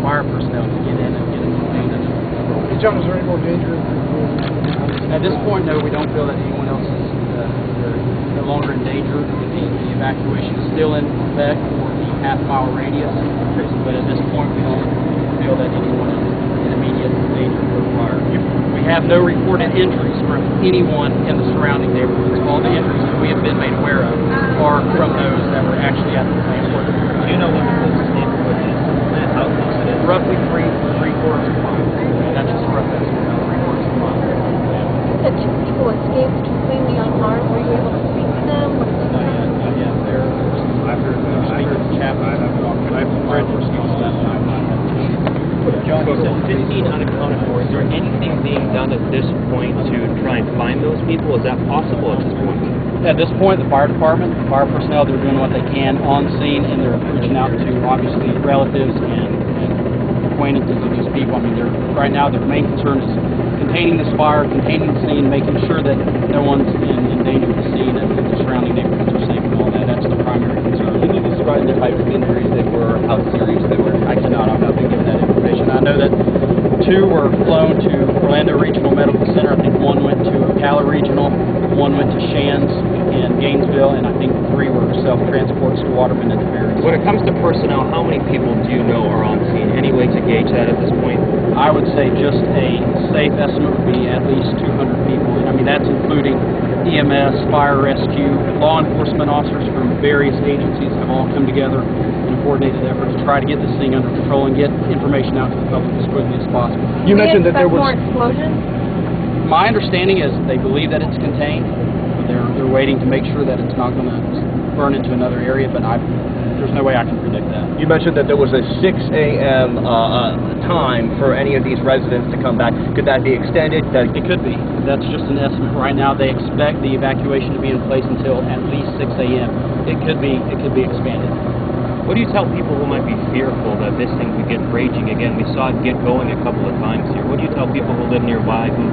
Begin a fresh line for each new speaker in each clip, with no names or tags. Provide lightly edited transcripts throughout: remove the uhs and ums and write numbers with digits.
fire personnel to get in and get it contained under control.
Hey John, is there any more danger?
At this point, no, we don't feel that anyone else is no longer in danger. The evacuation is still in effect for the half-mile radius, but at this point, we don't feel that anyone is in immediate danger of fire. We have no reported injuries from anyone in the surrounding neighborhoods. All the injuries that we have been made aware of are from those that were actually at the plant working.
Do you know what the closest neighborhood is to the plant? How close it is?
Roughly three-quarters of a mile. That's just a rough estimate, about three-quarters of a mile.
You said two people escaped completely unharmed. Were you able to speak to them?
Not yet. I've heard the chaplain. I've heard personnel that time.
John, you said 15 unaccounted for. Is there anything being done at this point to try and find those people? Is that possible at this point?
At this point, the fire department, the fire personnel, they're doing what they can on scene, and they're reaching out to, obviously, relatives and acquaintances of these people. I mean, right now, their main concern is containing this fire, containing the scene, making sure that no one's in danger of the scene, and the surrounding neighborhoods are safe and all that. That's the primary concern.
Can you describe the types of injuries they were, how serious they were?
I cannot. I'm not going to give that information. I know that two were flown to Orlando Regional Medical Center. I think one went to Ocala Regional, one went to Shands in Gainesville, and I think three were self-transports to Waterman at the Ferries.
When it comes to personnel, how many people do you know are on scene? Any way to gauge that at this point?
I would say just a safe estimate would be at least 200 people. And I mean, that's including EMS, fire rescue, law enforcement officers from various agencies have all come together in a coordinated effort to try to get this thing under control and get information out to the public as quickly as possible.
You mentioned that there was more explosions.
My understanding is they believe that it's contained. They're waiting to make sure that it's not going to burn into another area, but there's no way I can predict that.
You mentioned that there was a 6 a.m. Time for any of these residents to come back. Could that be extended?
It could be. That's just an estimate. Right now, they expect the evacuation to be in place until at least 6 a.m. It could be expanded.
What do you tell people who might be fearful that this thing could get raging again? We saw it get going a couple of times here. What do you tell people who live nearby who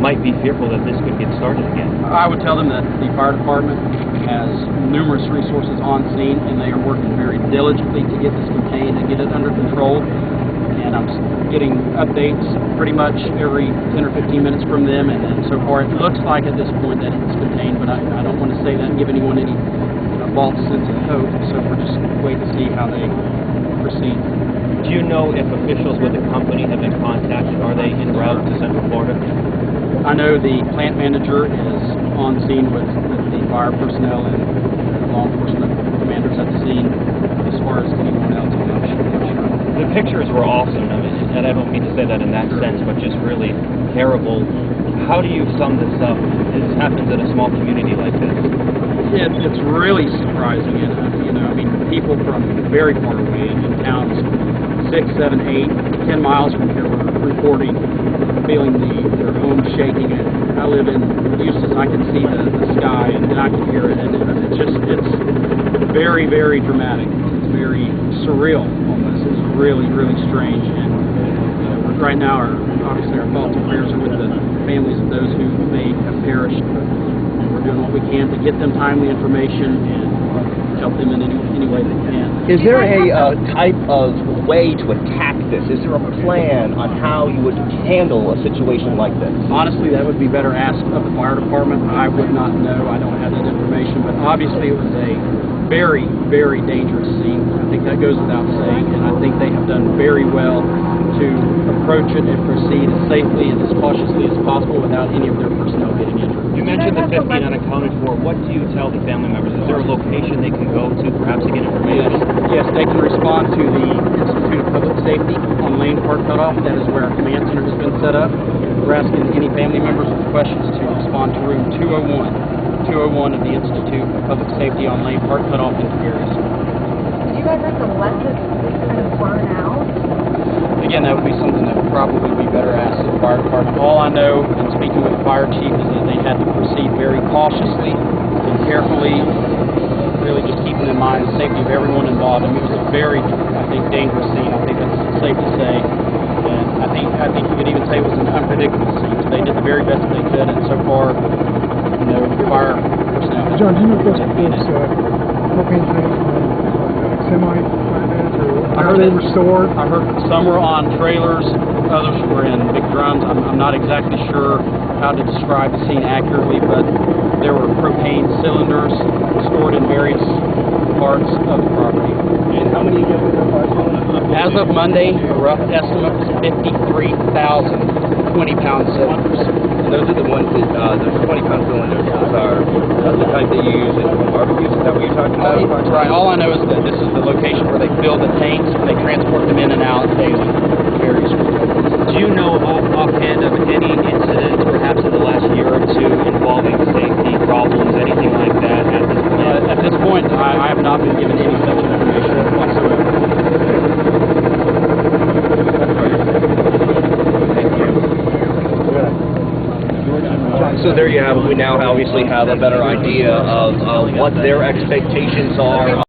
might be fearful that this could get started again?
I would tell them that the fire department has numerous resources on scene, and they are working very diligently to get this contained and get it under control. And I'm getting updates pretty much every 10 or 15 minutes from them, and so far it looks like at this point that it's contained, but I don't want to say that and give anyone any false sense of hope, so we're just waiting to see how they proceed.
Do you know if officials with the company have been contacted? Are they en route to Central Florida?
I know the plant manager is on scene with the fire personnel and law enforcement commanders at the scene. As far as anyone else, I'm not sure.
The pictures were awesome, I mean, and I don't mean to say that in that sense, but just really terrible. How do you sum this up? This happens in a small community like this.
It's really surprising, and I mean, people from very far away in towns 6, 7, 8, 10 miles from here were reporting feeling their homes shaking. And I live in Houston, I can see the sky, and I can hear it, and it's very, very dramatic. It's very surreal almost. It's really, really strange, and right now, obviously our thoughts and prayers are with the families of those who may have perished. We're doing what we can to get them timely information and help them in any way that we can.
Is there a type of way to attack this? Is there a plan on how you would handle a situation like this?
Honestly, that would be better asked of the fire department. I would not know. I don't have that information, but obviously it was a very, very dangerous scene. I think that goes without saying, and I think they have done very well to approach it and proceed as safely and as cautiously as possible without any of their personnel getting injured.
You mentioned the 15 unaccounted for. What do you tell the family members? Is there a location they can go to perhaps to get information?
Yes, they can respond to the Institute of Public Safety on Lane Park Cutoff. That is where our command center has been set up. We're asking any family members with questions to respond to room 201 of the Institute of Public Safety on Lane Park Cutoff in Ferries.
Did you guys have to let this kind of burn out?
Again, that would be something that would probably be better asked of the fire department. All I know, in speaking with the fire chief, is that they had to proceed very cautiously and carefully, really just keeping in mind the safety of everyone involved. I mean, it was a very, I think, dangerous scene. I think that's safe to say. And I think you could even say it was an unpredictable scene. So they did the very best they could, and so far, fire personnel.
John, do you know if those propane tanks were semi-flatbed? Are they restored?
I heard some were on trailers, others were in big drums. I'm not exactly sure how to describe the scene accurately, but there were propane cylinders stored in various parts of the property.
And how many again were there?
As of Monday, a rough estimate was 53,000 20-pound cylinders.
And those are the ones that, those 20-pound cylinders, those are the type that you use in barbecues. Is that what you're talking about?
Right. All I know is that this is the location where they fill the tanks and they transport them in and out daily. Various
Do you know offhand of any incidents, perhaps in the last year or two, involving safety problems, anything like that at this point?
At this point, I have not been given any such information whatsoever.
So there you have it. We now obviously have a better idea of what their expectations are.